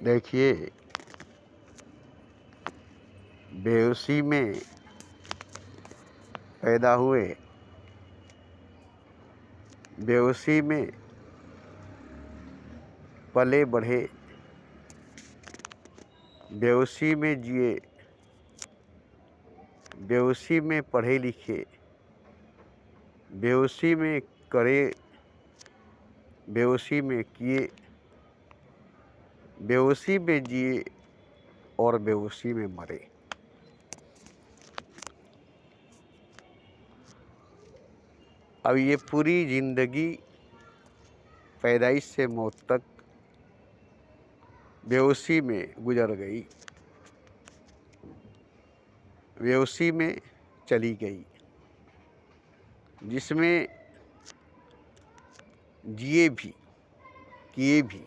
देखिए, बेहोशी में पैदा हुए, बेहोशी में पले बढ़े, बेहोशी में जिए, बेहोशी में पढ़े लिखे, बेहोशी में करे, बेहोशी में किए, बेहोशी में जिए और बेहोशी में मरे। अब ये पूरी जिंदगी पैदाइश से मौत तक बेहोशी में गुजर गई, बेहोशी में चली गई, जिसमें जिए भी, किए भी,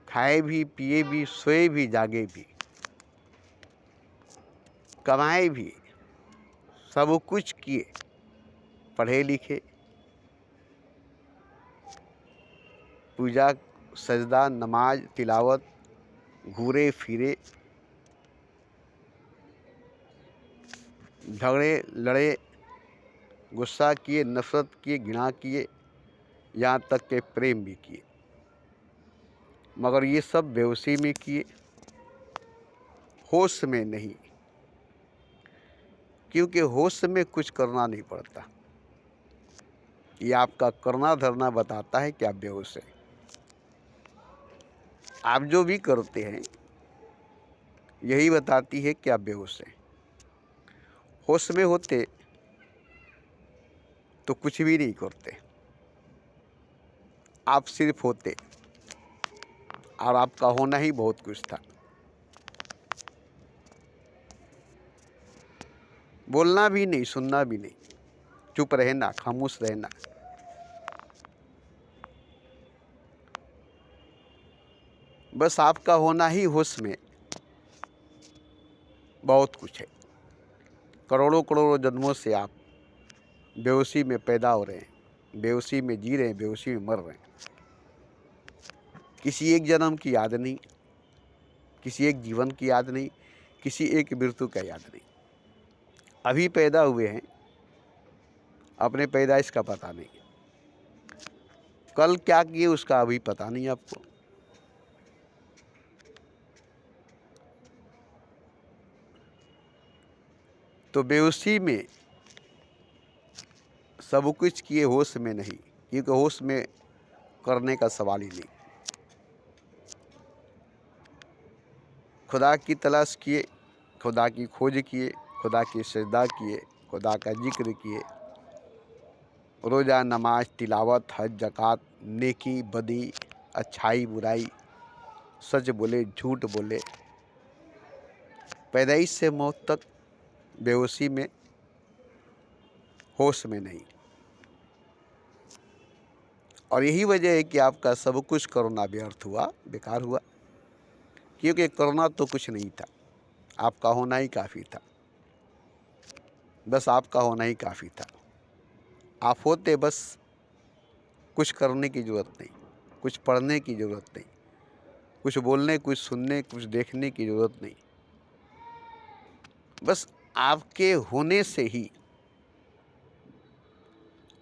खाए भी, पिए भी, सोए भी, जागे भी, कमाए भी, सब कुछ किए, पढ़े लिखे, पूजा सजदा नमाज तिलावत, घूरे फिरे, झगड़े लड़े, गुस्सा किए, नफरत किए, घृणा किए, यहाँ तक के प्रेम भी किए, मगर ये सब बेहोशी में किए, होश में नहीं। क्योंकि होश में कुछ करना नहीं पड़ता, ये आपका करना धरना बताता है कि आप बेहोश हैं। आप जो भी करते हैं यही बताती है कि आप बेहोश हैं। होश में होते तो कुछ भी नहीं करते, आप सिर्फ होते, और आपका होना ही बहुत कुछ था। बोलना भी नहीं, सुनना भी नहीं, चुप रहना, खामोश रहना। बस आपका होना ही होश में बहुत कुछ है। करोड़ों करोड़ों जन्मों से आप बेहोशी में पैदा हो रहे हैं, बेहोशी में जी रहे हैं, बेहोशी में मर रहे हैं। किसी एक जन्म की याद नहीं, किसी एक जीवन की याद नहीं, किसी एक मृत्यु का याद नहीं। अभी पैदा हुए हैं, अपने पैदाइश का पता नहीं, कल क्या किए उसका अभी पता नहीं आपको। तो बेहोशी में सब कुछ किए, होश में नहीं, क्योंकि होश में करने का सवाल ही नहीं। खुदा की तलाश किए, खुदा की खोज किए, खुदा की सजदा किए, खुदा का जिक्र किए, रोज़ा नमाज तिलावत हज ज़कात नेकी बदी अच्छाई बुराई, सच बोले झूठ बोले, पैदाइश से मौत तक बेहोशी में, होश में नहीं। और यही वजह है कि आपका सब कुछ करना व्यर्थ हुआ, बेकार हुआ। क्योंकि करना तो कुछ नहीं था, आपका होना ही काफ़ी था। बस आपका होना ही काफ़ी था। आप होते, बस कुछ करने की ज़रूरत नहीं, कुछ पढ़ने की ज़रूरत नहीं, कुछ बोलने, कुछ सुनने, कुछ देखने की ज़रूरत नहीं। बस आपके होने से ही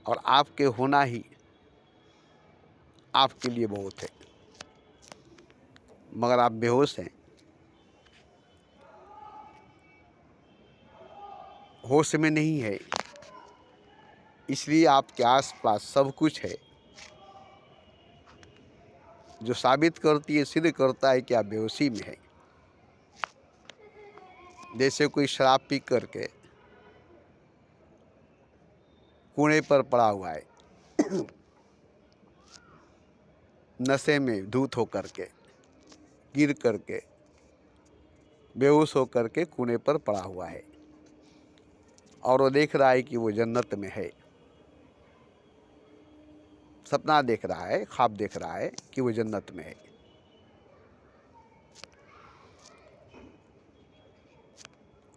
और आपके होना ही आपके लिए बहुत है। मगर आप बेहोश हैं, होश में नहीं है, इसलिए आपके आसपास सब कुछ है जो साबित करती है, सिद्ध करता है कि आप बेहोशी में है। जैसे कोई शराब पी करके कूड़े पर पड़ा हुआ है, नशे में धूत होकर के, गिर करके, बेहोश होकर के कूड़े पर पड़ा हुआ है, और वो देख रहा है कि वो जन्नत में है। सपना देख रहा है, ख्वाब देख रहा है कि वो जन्नत में है।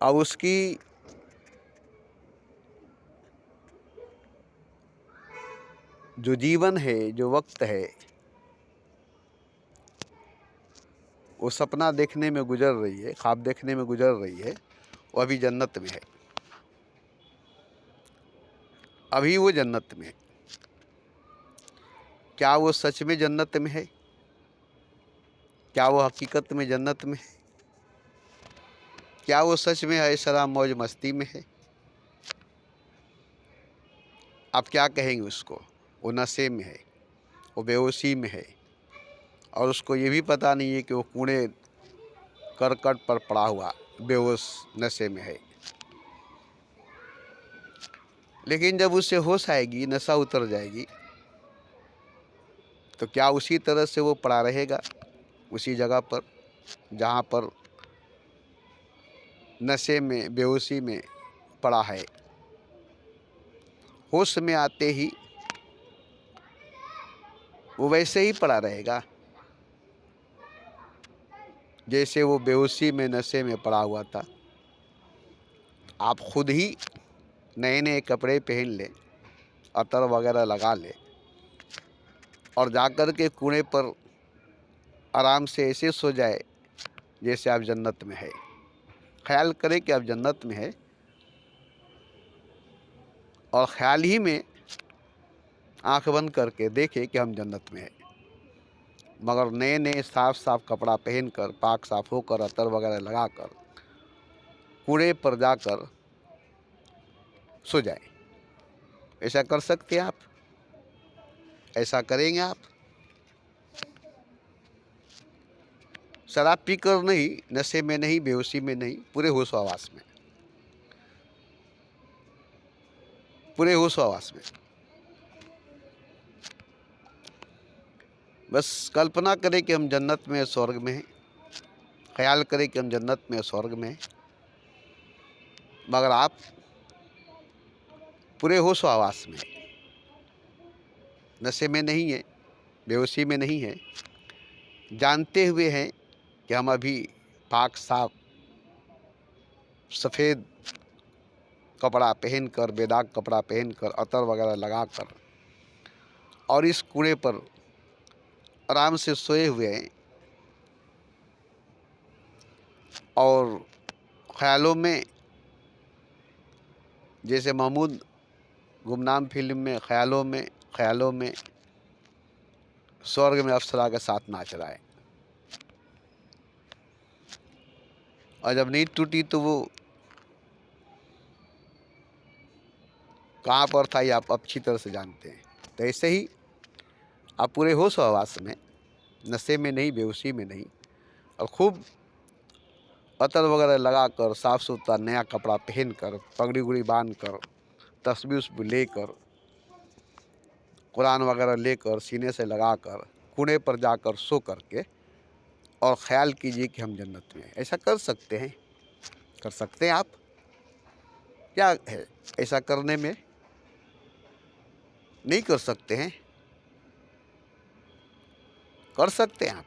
अब उसकी जो जीवन है, जो वक्त है, वो सपना देखने में गुजर रही है, ख्वाब देखने में गुजर रही है, वो अभी जन्नत में है, अभी वो जन्नत में है। क्या वो सच में जन्नत में है? क्या वो हकीकत में जन्नत में है? क्या वो सच में ऐशरा मौज मस्ती में है? आप क्या कहेंगे उसको? वो नशे में है, वो बेहोशी में है, और उसको ये भी पता नहीं है कि वो कूड़े करकट पर पड़ा हुआ बेहोश नशे में है। लेकिन जब उसे होश आएगी, नशा उतर जाएगी, तो क्या उसी तरह से वो पड़ा रहेगा उसी जगह पर जहाँ पर नशे में बेहोशी में पड़ा है? होश में आते ही वो वैसे ही पड़ा रहेगा जैसे वो बेहोशी में नशे में पड़ा हुआ था। आप खुद ही नए नए कपड़े पहन ले, अतर वगैरह लगा ले, और जाकर के कूड़े पर आराम से ऐसे सो जाए जैसे आप जन्नत में है। ख्याल करें कि आप जन्नत में है, और ख्याल ही में आंख बंद करके देखें कि हम जन्नत में है, मगर नए नए साफ साफ कपड़ा पहनकर, पाक साफ होकर, अतर वगैरह लगाकर कूड़े पर जाकर सो जाए। ऐसा कर सकते हैं आप? ऐसा करेंगे आप? शराब पीकर नहीं, नशे में नहीं, बेहोशी में नहीं, पूरे होश आवास में, पूरे होश आवास में। बस कल्पना करें कि हम जन्नत में, स्वर्ग में हैं, ख्याल करें कि हम जन्नत में, स्वर्ग में हैं, मगर आप पूरे होश आवास में, नशे में नहीं है, बेहोशी में नहीं है, जानते हुए हैं कि हम अभी पाक साफ सफ़ेद कपड़ा पहनकर, बेदाग कपड़ा पहनकर, अतर वगैरह लगाकर, और इस कूड़े पर आराम से सोए हुए हैं, और ख्यालों में, जैसे महमूद गुमनाम फिल्म में, ख्यालों में स्वर्ग में अप्सरा के साथ नाच रहा है, और जब नींद टूटी तो वो कहाँ पर था ये आप अच्छी तरह से जानते हैं। तो ऐसे ही आप पूरे होश हवास में, नशे में नहीं, बेहोशी में नहीं, और खूब अतर वगैरह लगाकर, साफ़ सुथरा नया कपड़ा पहनकर, पगड़ी उगड़ी बांध कर, तस्बीह उस्बीह लेकर, कुरान वगैरह लेकर, सीने से लगाकर, कूड़े पर जाकर सो करके, और ख्याल कीजिए कि हम जन्नत में हैं। ऐसा कर सकते हैं? कर सकते हैं आप? क्या है ऐसा करने में? नहीं कर सकते हैं? कर सकते हैं आप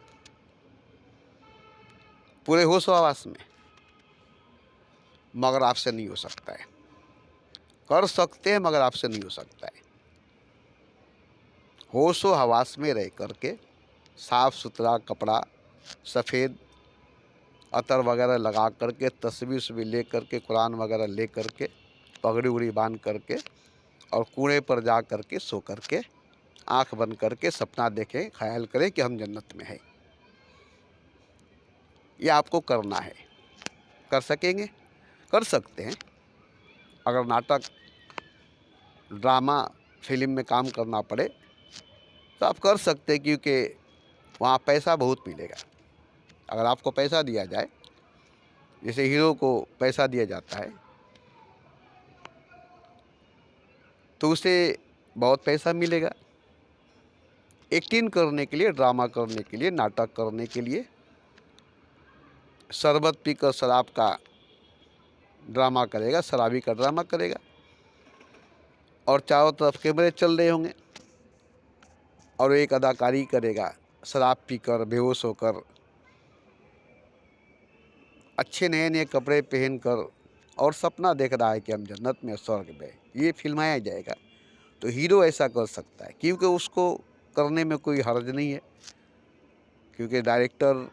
पूरे होश हवास में, मगर आपसे नहीं हो सकता है। कर सकते हैं मगर आपसे नहीं हो सकता है। होश हवास में रह करके, साफ़ सुथरा कपड़ा, सफ़ेद अतर वगैरह लगा करके, तस्बीह उस्बीह ले करके, कुरान वगैरह ले करके, पगड़ी उगड़ी बांध करके, और कूड़े पर जा करके सो करके, आंख बंद करके सपना देखें, ख्याल करें कि हम जन्नत में हैं। ये आपको करना है। कर सकेंगे? कर सकते हैं। अगर नाटक, ड्रामा, फिल्म में काम करना पड़े तो आप कर सकते हैं, क्योंकि वहाँ पैसा बहुत मिलेगा। अगर आपको पैसा दिया जाए, जैसे हीरो को पैसा दिया जाता है, तो उसे बहुत पैसा मिलेगा। एक्टिंग करने के लिए, ड्रामा करने के लिए, नाटक करने के लिए, शरबत पीकर शराब का ड्रामा करेगा, शराबी का ड्रामा करेगा, और चारों तरफ कैमरे चल रहे होंगे, और एक अदाकारी करेगा शराब पीकर, बेहोश होकर, अच्छे नए नए कपड़े पहनकर, और सपना देख रहा है कि हम जन्नत में, स्वर्ग में। ये फिल्माया जाएगा। तो हीरो ऐसा कर सकता है, क्योंकि उसको करने में कोई हर्ज नहीं है, क्योंकि डायरेक्टर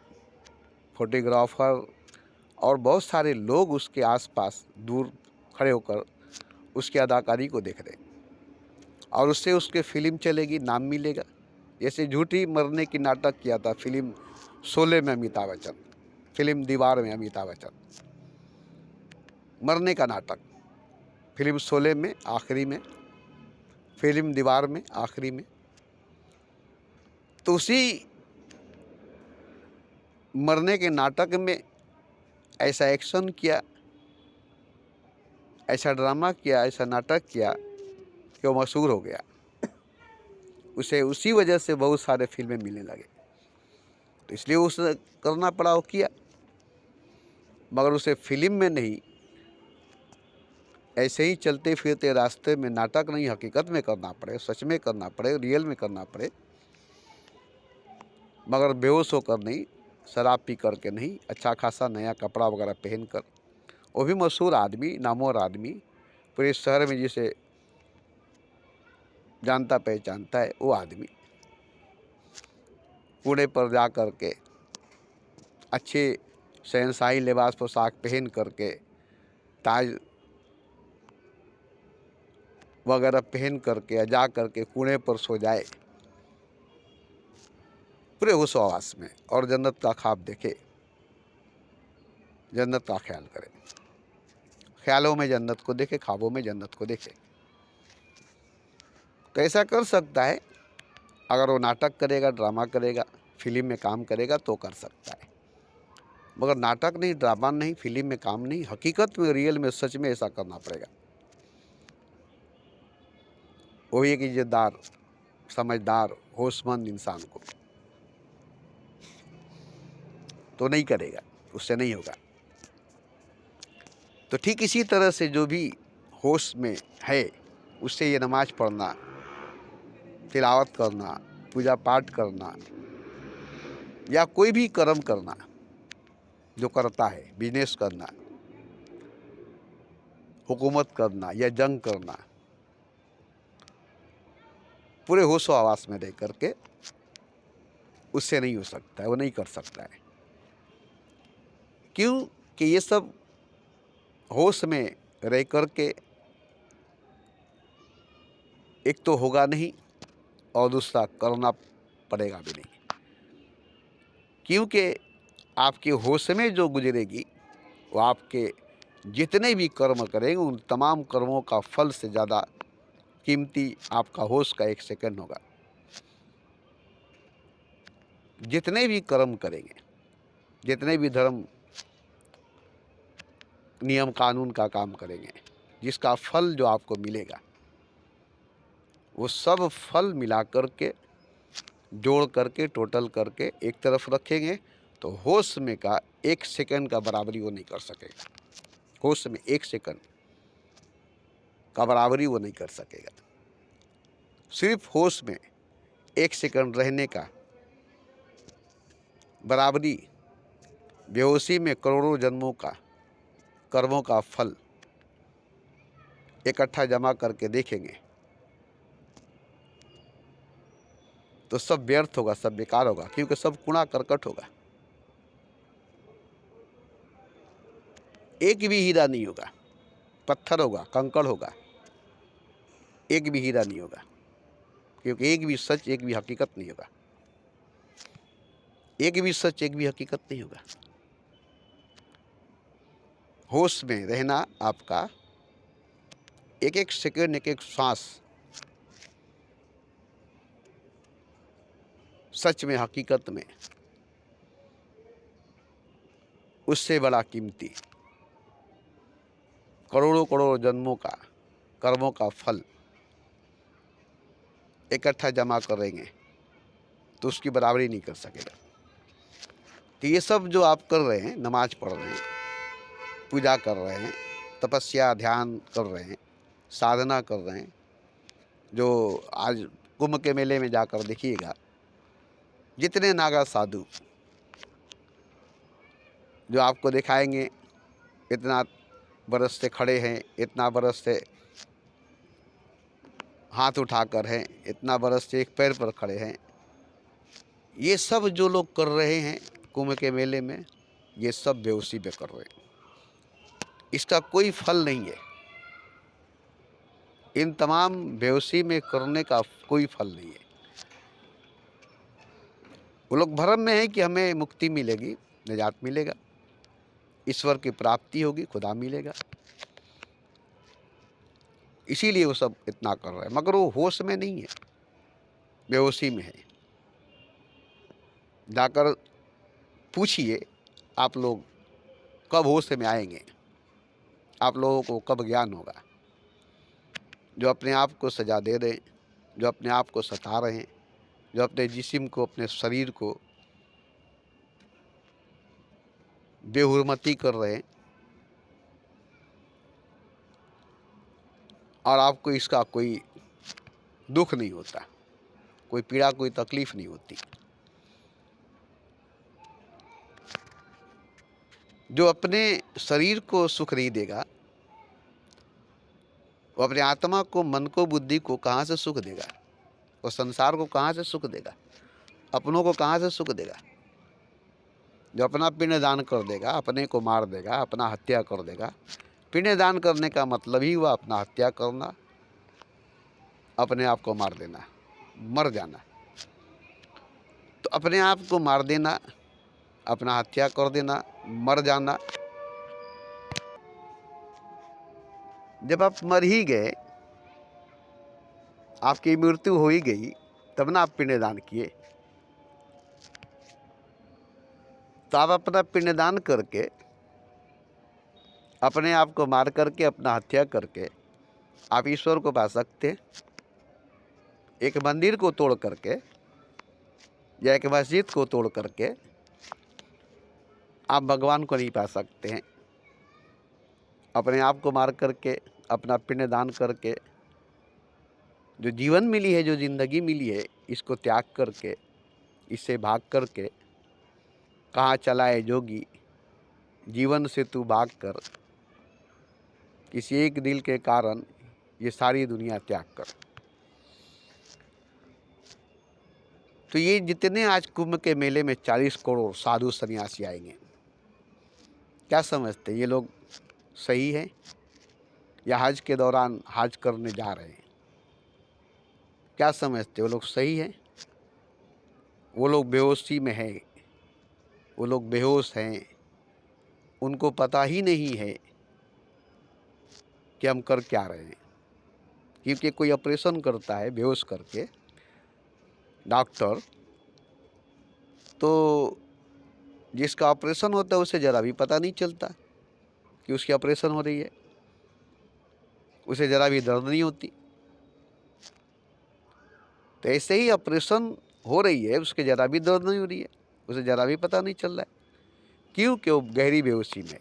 फोटोग्राफर और बहुत सारे लोग उसके आसपास दूर खड़े होकर उसकी अदाकारी को देख रहे हैं और उससे उसके फिल्म चलेगी, नाम मिलेगा। जैसे झूठी मरने की नाटक किया था फिल्म शोले में अमिताभ बच्चन, फिल्म दीवार में अमिताभ बच्चन, मरने का नाटक, फिल्म शोले में आखिरी में, फिल्म दीवार में आखिरी में। तो उसी मरने के नाटक में ऐसा एक्शन किया, ऐसा ड्रामा किया, ऐसा नाटक किया कि वो मशहूर हो गया। उसे उसी वजह से बहुत सारे फिल्में मिलने लगे, तो इसलिए उसे करना पड़ा, वो किया। मगर उसे फिल्म में नहीं, ऐसे ही चलते फिरते रास्ते में नाटक नहीं, हकीकत में करना पड़े, सच में करना पड़े, रियल में करना पड़े, मगर बेहोश होकर नहीं, शराब पी करके नहीं, अच्छा खासा नया कपड़ा वगैरह पहन कर। वो भी मशहूर आदमी, नामवर आदमी, पूरे शहर में जिसे जानता पहचानता है वो आदमी, पुणे पर जा कर के अच्छे शहनशाही लिबास पोशाक पहन करके, ताज वगैरह पहन करके जा करके कुएं पर सो जाए पूरे होश आवास में, और जन्नत का ख्वाब देखे, जन्नत का ख्याल करे, ख्यालों में जन्नत को देखे, ख्वाबों में जन्नत को देखे। कैसा कर सकता है? अगर वो नाटक करेगा, ड्रामा करेगा, फिल्म में काम करेगा तो कर सकता है, मगर नाटक नहीं, ड्रामा नहीं, फिल्म में काम नहीं, हकीकत में, रियल में, सच में ऐसा करना पड़ेगा। वो एक इज्जतदार, समझदार, होशमंद इंसान को तो नहीं करेगा, उससे नहीं होगा। तो ठीक इसी तरह से जो भी होश में है, उससे ये नमाज पढ़ना, तिलावत करना, पूजा पाठ करना या कोई भी कर्म करना जो करता है, बिजनेस करना, हुकूमत करना या जंग करना, पूरे होश व आवास में रह करके उससे नहीं हो सकता है, वो नहीं कर सकता है। क्यों? कि ये सब होश में रह करके एक तो होगा नहीं और दूसरा करना पड़ेगा भी नहीं, क्योंकि आपके होश में जो गुजरेगी वो आपके जितने भी कर्म करेंगे उन तमाम कर्मों का फल से ज़्यादा कीमती आपका होश का 1 सेकंड होगा। जितने भी कर्म करेंगे, जितने भी धर्म नियम कानून का काम करेंगे, जिसका फल जो आपको मिलेगा वो सब फल मिला करके, जोड़ करके, टोटल करके एक तरफ रखेंगे तो होश में का 1 सेकंड का बराबरी वो नहीं कर सकेगा। होश में 1 सेकंड का बराबरी वो नहीं कर सकेगा। सिर्फ होश में 1 सेकंड रहने का बराबरी बेहोशी में करोड़ों जन्मों का कर्मों का फल इकट्ठा जमा करके देखेंगे तो सब व्यर्थ होगा, सब बेकार होगा, क्योंकि सब कूड़ा करकट होगा। एक भी हीरा नहीं होगा, पत्थर होगा, कंकड़ होगा, एक भी हीरा नहीं होगा, क्योंकि एक भी सच, एक भी हकीकत नहीं होगा। एक भी सच, एक भी हकीकत नहीं होगा। होश में रहना आपका एक एक सेकंड, एक एक सांस सच में, हकीकत में उससे बड़ा कीमती करोड़ों करोड़ों जन्मों का कर्मों का फल इकट्ठा जमा करेंगे तो उसकी बराबरी नहीं कर सकेगा। तो ये सब जो आप कर रहे हैं, नमाज पढ़ रहे हैं, पूजा कर रहे हैं, तपस्या ध्यान कर रहे हैं, साधना कर रहे हैं, जो आज कुंभ के मेले में जाकर देखिएगा, जितने नागा साधु जो आपको दिखाएंगे, इतना बरस से खड़े हैं, इतना बरस से हाथ उठाकर हैं, इतना बरस से एक पैर पर खड़े हैं, ये सब जो लोग कर रहे हैं कुंभ के मेले में, ये सब बेहोशी में कर रहे हैं। इसका कोई फल नहीं है। इन तमाम बेहोशी में करने का कोई फल नहीं है। वो लोग भ्रम में हैं कि हमें मुक्ति मिलेगी, निजात मिलेगा, ईश्वर की प्राप्ति होगी, खुदा मिलेगा, इसीलिए वो सब इतना कर रहे हैं। मगर वो होश में नहीं है, बेहोशी में है। जाकर पूछिए आप लोग कब होश में आएंगे, आप लोगों को कब ज्ञान होगा। जो अपने आप को सजा दे रहे हैं, जो अपने आप को सता रहे हैं, जो अपने जिस्म को, अपने शरीर को बेहुरमती कर रहे हैं, और आपको इसका कोई दुख नहीं होता, कोई पीड़ा, कोई तकलीफ नहीं होती। जो अपने शरीर को सुख नहीं देगा, वो अपने आत्मा को, मन को, बुद्धि को कहाँ से सुख देगा? वो संसार को कहाँ से सुख देगा? अपनों को कहाँ से सुख देगा? जो अपना पिंड दान कर देगा, अपने को मार देगा, अपना हत्या कर देगा। पिंड दान करने का मतलब ही हुआ अपना हत्या करना, अपने आप को मार देना, मर जाना। तो अपने आप को मार देना, अपना हत्या कर देना, मर जाना। जब आप मर ही गए, आपकी मृत्यु हो ही गई, तब ना आप पिंडदान किए। तो आप अपना पिंडदान करके, अपने आप को मार करके, अपना हत्या करके आप ईश्वर को पा सकते हैं। एक मंदिर को तोड़ करके या एक मस्जिद को तोड़ करके आप भगवान को नहीं पा सकते हैं। अपने आप को मार करके, अपना पिंडदान करके, जो जीवन मिली है, जो ज़िंदगी मिली है, इसको त्याग करके, इससे भाग करके कहाँ चला है जोगी, जीवन से तू भाग कर, किसी एक दिल के कारण ये सारी दुनिया त्याग कर। तो ये जितने आज कुंभ के मेले में 40 करोड़ साधु सन्यासी आएंगे, क्या समझते ये लोग सही है या हज के दौरान हज करने जा रहे हैं? क्या समझते वो लोग सही है? वो लोग बेहोशी में है, वो लोग बेहोश हैं, उनको पता ही नहीं है कि हम कर क्या रहे हैं। क्योंकि कोई ऑपरेशन करता है बेहोश करके डॉक्टर, तो जिसका ऑपरेशन होता है उसे ज़रा भी पता नहीं चलता कि उसकी ऑपरेशन हो रही है, उसे ज़रा भी दर्द नहीं होती। तो ऐसे ही ऑपरेशन हो रही है, उसके ज़रा भी दर्द नहीं हो रही है, उसे ज़रा भी पता नहीं चल रहा है, क्योंकि वो गहरी बेहोशी में।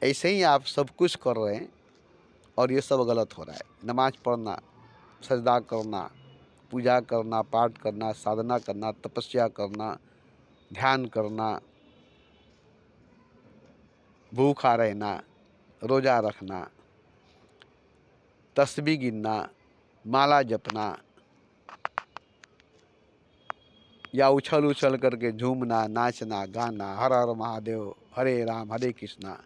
ऐसे ही आप सब कुछ कर रहे हैं और ये सब गलत हो रहा है। नमाज पढ़ना, सजदा करना, पूजा करना, पाठ करना, साधना करना, तपस्या करना, ध्यान करना, भूखा रहना, रोज़ा रखना, तस्बीह गिनना, माला जपना, या उछल उछल करके झूमना, नाचना, गाना, हर हर महादेव, हरे राम, हरे कृष्णा,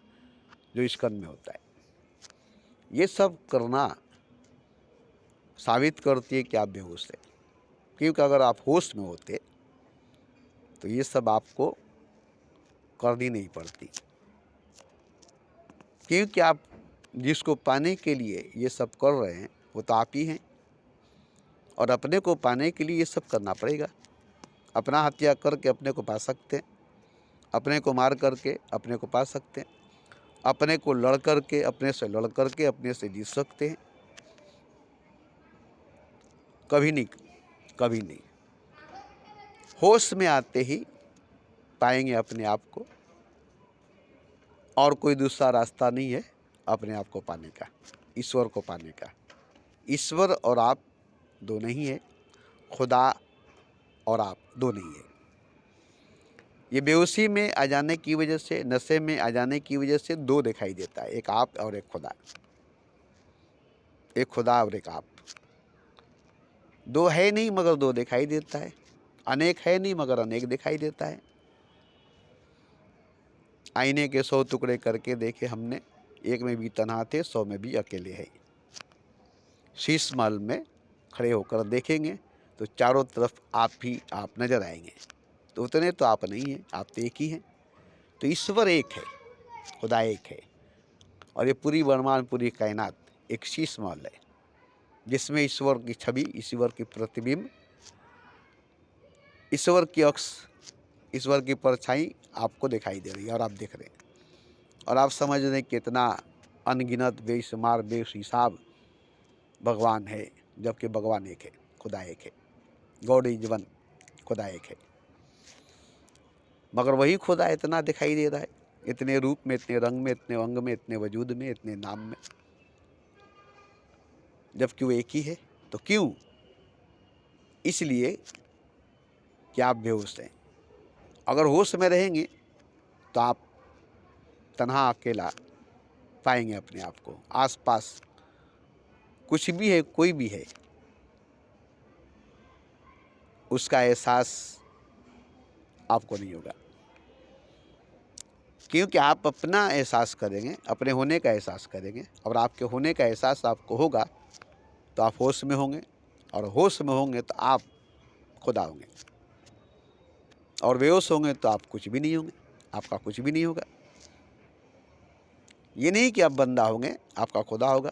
जो इस्कन में होता है, ये सब करना साबित करती है कि आप बेहोश हैं। क्योंकि अगर आप होश में होते तो ये सब आपको करनी नहीं पड़ती। क्योंकि आप जिसको पाने के लिए ये सब कर रहे हैं वो तो आप ही हैं, और अपने को पाने के लिए ये सब करना पड़ेगा। अपना हत्या करके अपने को पा सकते हैं, अपने को मार करके अपने को पा सकते हैं, अपने को लड़ करके, अपने से लड़ करके अपने से जीत सकते हैं। कभी नहीं, कभी नहीं। होश में आते ही पाएंगे अपने आप को, और कोई दूसरा रास्ता नहीं है अपने आप को पाने का, ईश्वर को पाने का। ईश्वर और आप दो नहीं है, खुदा और आप दो नहीं है। ये बेहोशी में आ जाने की वजह से, नशे में आ जाने की वजह से दो दिखाई देता है, एक आप और एक खुदा, एक खुदा और एक आप। दो है नहीं मगर दो दिखाई देता है, अनेक है नहीं मगर अनेक दिखाई देता है। आईने के 100 टुकड़े करके देखे हमने, एक में भी तन्हा थे 100 में भी अकेले है। शीश महल में खड़े होकर देखेंगे तो चारों तरफ आप ही आप नजर आएंगे। तो उतने तो आप नहीं हैं, आप तो एक ही हैं। तो ईश्वर एक है, खुदा एक है, और ये पूरी ब्रह्मांड, पूरी कायनात एक शीश महल है, जिसमें ईश्वर की छवि, ईश्वर की प्रतिबिंब, ईश्वर की अक्स, ईश्वर की परछाई आपको दिखाई दे रही है और आप देख रहे हैं। और आप समझ रहे हैं कितना अनगिनत, बेशुमार, बेहिसाब भगवान है, जबकि भगवान एक है, खुदा एक है। गॉड इज वन, खुदा एक है। मगर वही खुदा इतना दिखाई दे रहा है, इतने रूप में, इतने रंग में, इतने अंग में, इतने वजूद में, इतने नाम में, जबकि वो एक ही है। तो क्यों? इसलिए कि आप बेहोश हैं। अगर होश में रहेंगे तो आप तन्हा अकेला पाएंगे अपने आप को। आसपास कुछ भी है, कोई भी है, उसका एहसास आपको नहीं होगा, क्योंकि आप अपना एहसास करेंगे, अपने होने का एहसास करेंगे। और आपके होने का एहसास आपको होगा तो आप होश में होंगे, और होश में होंगे तो आप खुदा होंगे। और बेहोश होंगे तो आप कुछ भी नहीं होंगे, आपका कुछ भी नहीं होगा। ये नहीं कि आप बंदा होंगे, आपका खुदा होगा।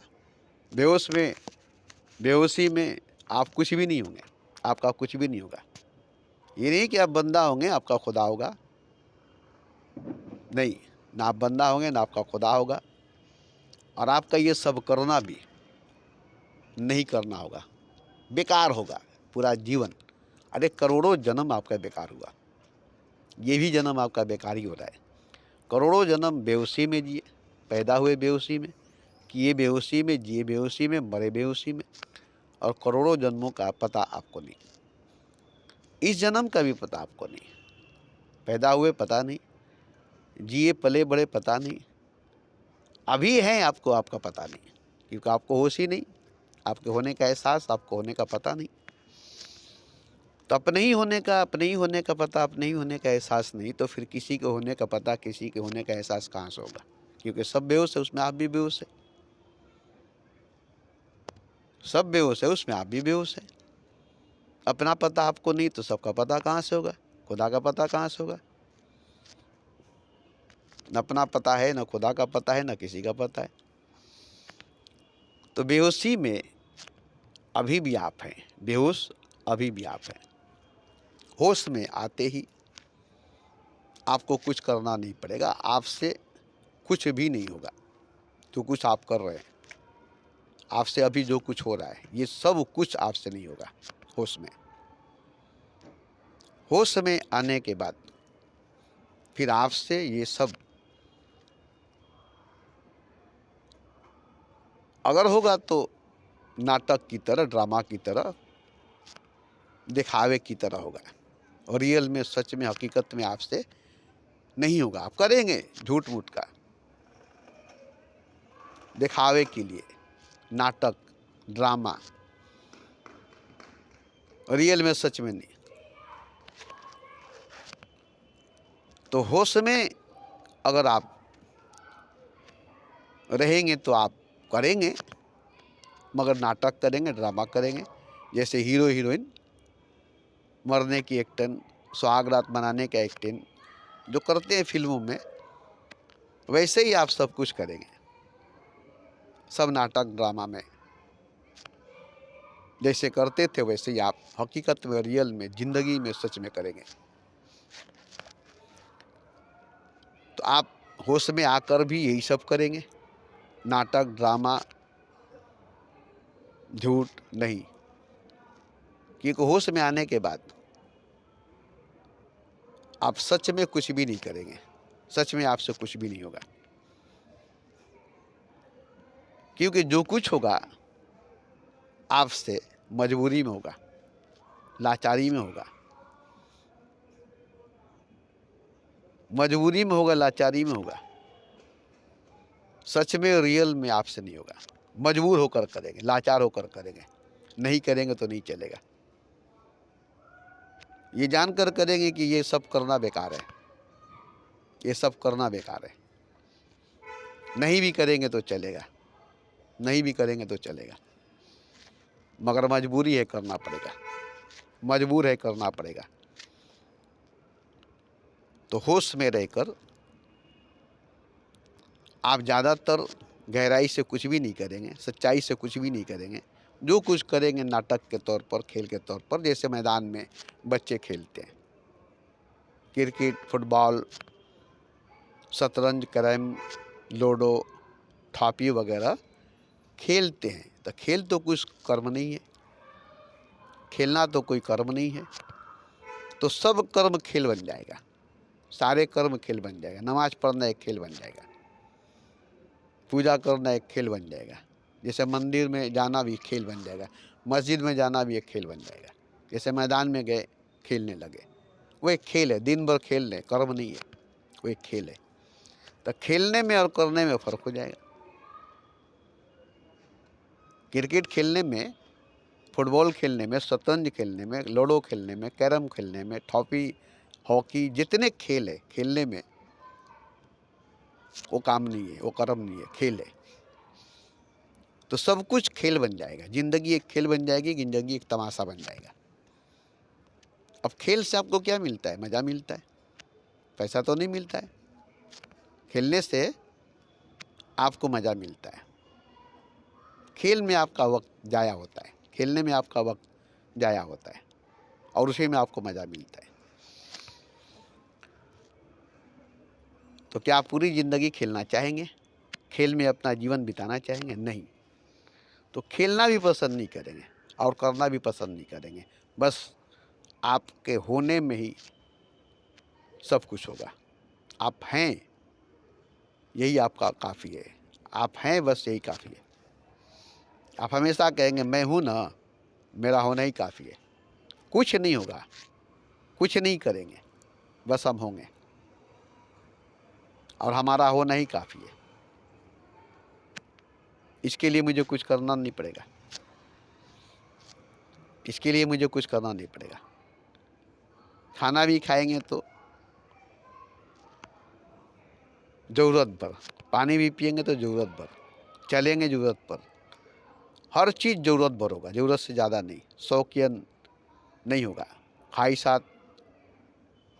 बेहोश में, बेहोशी में आप कुछ भी नहीं होंगे, आपका कुछ भी नहीं होगा। ये नहीं कि आप बंदा होंगे, आपका खुदा होगा। नहीं, ना आप बंदा होंगे, ना आपका खुदा होगा। और आपका ये सब करना भी नहीं करना होगा, बेकार होगा पूरा जीवन। अरे करोड़ों जन्म आपका बेकार हुआ, ये भी जन्म आपका बेकार ही हो रहा है। करोड़ों जन्म बेहोशी में जिए, पैदा हुए बेहोशी में, किए बेहोशी में, जिए बेहोशी में, मरे बेहोशी में, और करोड़ों जन्मों का पता आपको नहीं। इस जन्म का भी पता आपको नहीं। पैदा हुए पता नहीं, जिए पले बड़े पता नहीं, अभी हैं आपको, आपका पता नहीं, क्योंकि आपको होश ही नहीं, आपके होने का एहसास, आपको होने का पता नहीं। तो अपने ही होने का, अपने ही होने का पता, अपने ही होने का एहसास नहीं, तो फिर किसी के होने का पता, किसी के होने का एहसास कहाँ से होगा? क्योंकि सब बेहोश है, उसमें आप भी बेहोश है। सब बेहोश है, उसमें आप भी बेहोश है। अपना पता आपको नहीं तो सबका पता कहाँ से होगा? खुदा का पता कहाँ से होगा? न अपना पता है, न खुदा का पता है, न किसी का पता है। तो बेहोशी में अभी भी आप हैं, बेहोश अभी भी आप हैं। होश में आते ही आपको कुछ करना नहीं पड़ेगा, आपसे कुछ भी नहीं होगा जो कुछ आप कर रहे हैं। आपसे अभी जो कुछ हो रहा है, ये सब कुछ आपसे नहीं होगा होश में। होश में आने के बाद फिर आपसे ये सब अगर होगा तो नाटक की तरह, ड्रामा की तरह, दिखावे की तरह होगा, और रियल में, सच में, हकीकत में आपसे नहीं होगा। आप करेंगे झूठ मूठ का, दिखावे के लिए, नाटक, ड्रामा, रियल में, सच में नहीं। तो होश में अगर आप रहेंगे तो आप करेंगे, मगर नाटक करेंगे, ड्रामा करेंगे। जैसे हीरो हीरोइन मरने की एक्टिंग, सुहागरात मनाने का एक्टिंग जो करते हैं फिल्मों में, वैसे ही आप सब कुछ करेंगे। सब नाटक ड्रामा में जैसे करते थे वैसे ही आप हकीकत में, रियल में, ज़िंदगी में, सच में करेंगे। तो आप होश में आकर भी यही सब करेंगे, नाटक, ड्रामा, झूठ नहीं। क्योंकि होश में आने के बाद आप सच में कुछ भी नहीं करेंगे, सच में आपसे कुछ भी नहीं होगा। क्योंकि जो कुछ होगा आपसे मजबूरी में होगा, लाचारी में होगा, मजबूरी में होगा, लाचारी में होगा। सच में, रियल में आपसे नहीं होगा। मजबूर होकर करेंगे, लाचार होकर करेंगे, नहीं करेंगे तो नहीं चलेगा। ये जानकर करेंगे कि ये सब करना बेकार है, ये सब करना बेकार है। नहीं भी करेंगे तो चलेगा, नहीं भी करेंगे तो चलेगा, मगर मजबूरी है, करना पड़ेगा, मजबूर है, करना पड़ेगा। तो होश में रहकर आप ज़्यादातर गहराई से कुछ भी नहीं करेंगे, सच्चाई से कुछ भी नहीं करेंगे। जो कुछ करेंगे नाटक के तौर पर, खेल के तौर पर, जैसे मैदान में बच्चे खेलते हैं, क्रिकेट, फुटबॉल, शतरंज, कैरम, लूडो, थापी वगैरह खेलते हैं। तो खेल तो कुछ कर्म नहीं है, खेलना तो कोई कर्म नहीं है। तो सब कर्म खेल बन जाएगा, सारे कर्म खेल बन जाएगा। नमाज पढ़ना एक खेल बन जाएगा, पूजा करना एक खेल बन जाएगा, जैसे मंदिर में जाना भी खेल बन जाएगा, मस्जिद में जाना भी एक खेल बन जाएगा। जैसे मैदान में गए, खेलने लगे, वो एक खेल है, दिन भर खेल लें, कर्म नहीं है, वो एक खेल है। तो खेलने में और करने में फ़र्क हो जाएगा। क्रिकेट खेलने में, फुटबॉल खेलने में, शतरंज खेलने में, लूडो खेलने में, कैरम खेलने में, हॉकी, जितने खेल है, खेलने में वो काम नहीं है, वो कर्म नहीं है, खेल है। तो सब कुछ खेल बन जाएगा, ज़िंदगी एक खेल बन जाएगी, ज़िंदगी एक तमाशा बन जाएगा। अब खेल से आपको क्या मिलता है? मज़ा मिलता है, पैसा तो नहीं मिलता है। खेलने से आपको मज़ा मिलता है, खेल में आपका वक्त जाया होता है, खेलने में आपका वक्त जाया होता है और उसी में आपको मज़ा मिलता है। तो क्या आप पूरी ज़िंदगी खेलना चाहेंगे? खेल में अपना जीवन बिताना चाहेंगे? नहीं। तो खेलना भी पसंद नहीं करेंगे और करना भी पसंद नहीं करेंगे। बस आपके होने में ही सब कुछ होगा। आप हैं, यही आपका काफ़ी है। आप हैं, बस यही काफ़ी है। आप हमेशा कहेंगे मैं हूँ ना, मेरा होना ही काफ़ी है। कुछ नहीं होगा, कुछ नहीं करेंगे, बस हम होंगे और हमारा होना ही काफ़ी है। इसके लिए मुझे कुछ करना नहीं पड़ेगा, इसके लिए मुझे कुछ करना नहीं पड़ेगा। खाना भी खाएंगे तो ज़रूरत भर, पानी भी पिएंगे तो ज़रूरत भर, चलेंगे ज़रूरत पर, हर चीज़ ज़रूरत भर होगा, ज़रूरत से ज़्यादा नहीं। शौकियन नहीं होगा, ख्वाहिशात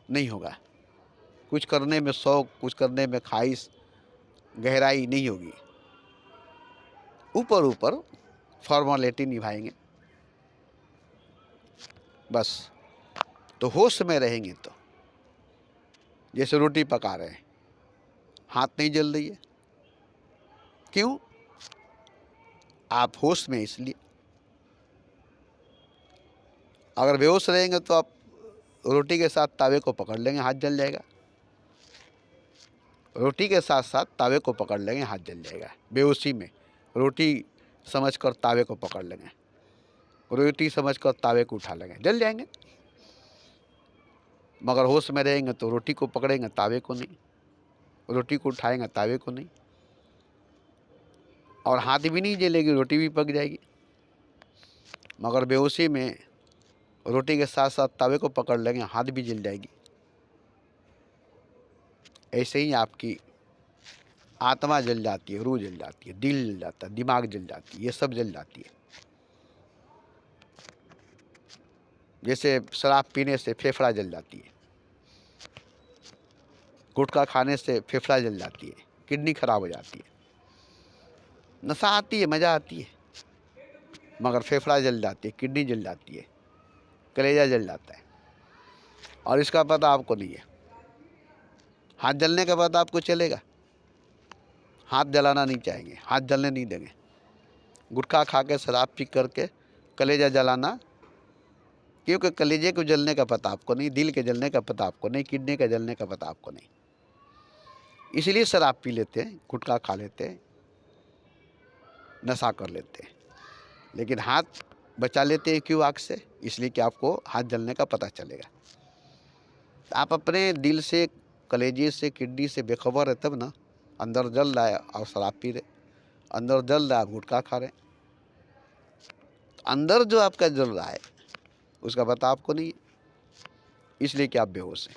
नहीं होगा। कुछ करने में शौक़, कुछ करने में ख्वाहिश, गहराई नहीं होगी। ऊपर ऊपर फॉर्मेलिटी निभाएंगे बस। तो होश में रहेंगे तो जैसे रोटी पका रहे हैं, हाथ नहीं जल रही है, क्यों? आप होश में, इसलिए। अगर बेहोश रहेंगे तो आप रोटी के साथ तावे को पकड़ लेंगे, हाथ जल जाएगा। रोटी के साथ साथ तावे को पकड़ लेंगे, हाथ जल जाएगा। बेहोशी में रोटी समझकर तावे को पकड़ लेंगे, रोटी समझकर तावे को उठा लेंगे, जल जाएंगे। मगर होश में रहेंगे तो रोटी को पकड़ेंगे, तावे को नहीं, रोटी को उठाएंगे, तावे को नहीं, और हाथ भी नहीं जलेगी, रोटी भी पक जाएगी। मगर बेहोशी में रोटी के साथ साथ तावे को पकड़ लेंगे, हाथ भी जल जाएगी। ऐसे ही आपकी आत्मा जल जाती है, रूह जल जाती है, दिल जल जाता है, दिमाग जल जाती है, ये सब जल जाती है। जैसे शराब पीने से फेफड़ा जल जाती है, गुटखा खाने से फेफड़ा जल जाती है, किडनी खराब हो जाती है। नशा आती है, मज़ा आती है, मगर फेफड़ा जल जाती है, किडनी जल जाती है, कलेजा जल जाता है, और इसका पता आपको नहीं है। हाथ जलने का पता आपको चलेगा? हाथ जलाना नहीं चाहेंगे, हाथ जलने नहीं देंगे। गुटखा खा के, शराब पी करके कलेजा जलाना, क्योंकि कलेजे को जलने का पता आपको नहीं, दिल के जलने का पता आपको नहीं, किडनी के जलने का पता आपको नहीं। इसलिए शराब पी लेते हैं, गुटखा खा लेते हैं, नशा कर लेते हैं, लेकिन हाथ बचा लेते हैं। क्यों? आग से, इसलिए कि आपको हाथ जलने का पता चलेगा। आप अपने दिल से, कलेजे से, किडनी से बेखबर है तब ना। अंदर जल रहा है और शराब पी रहे, अंदर जल रहा है, गुटखा खा रहे। अंदर जो आपका जल रहा है उसका पता आपको नहीं है, इसलिए कि आप बेहोश हैं।